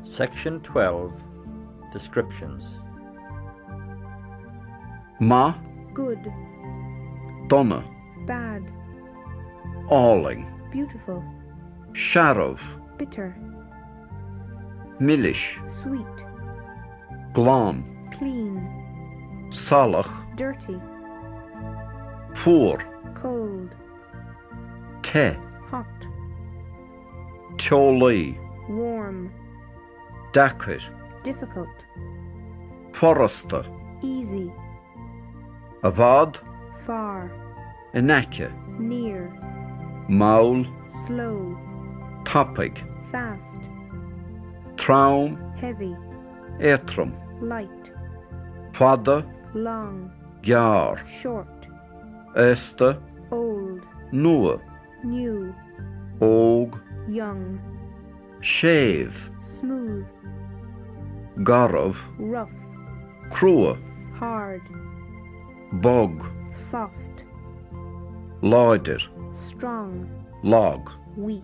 Section 12. Descriptions. Ma, good, donna, bad, alling, beautiful, sharov, bitter, milish, sweet, glán, clean, salach, dirty, poor, cold, te, hot, teolí, warm, dacir, difficult, forasta, easy, avad, far, inace, near, maul, slow, topic, fast, traum, heavy, etrum, light, fada, long, gear, short, esta, old, nua, new, og, young, shave, smooth, garov, rough, crua, hard, bog, soft, leider, strong, log. weak.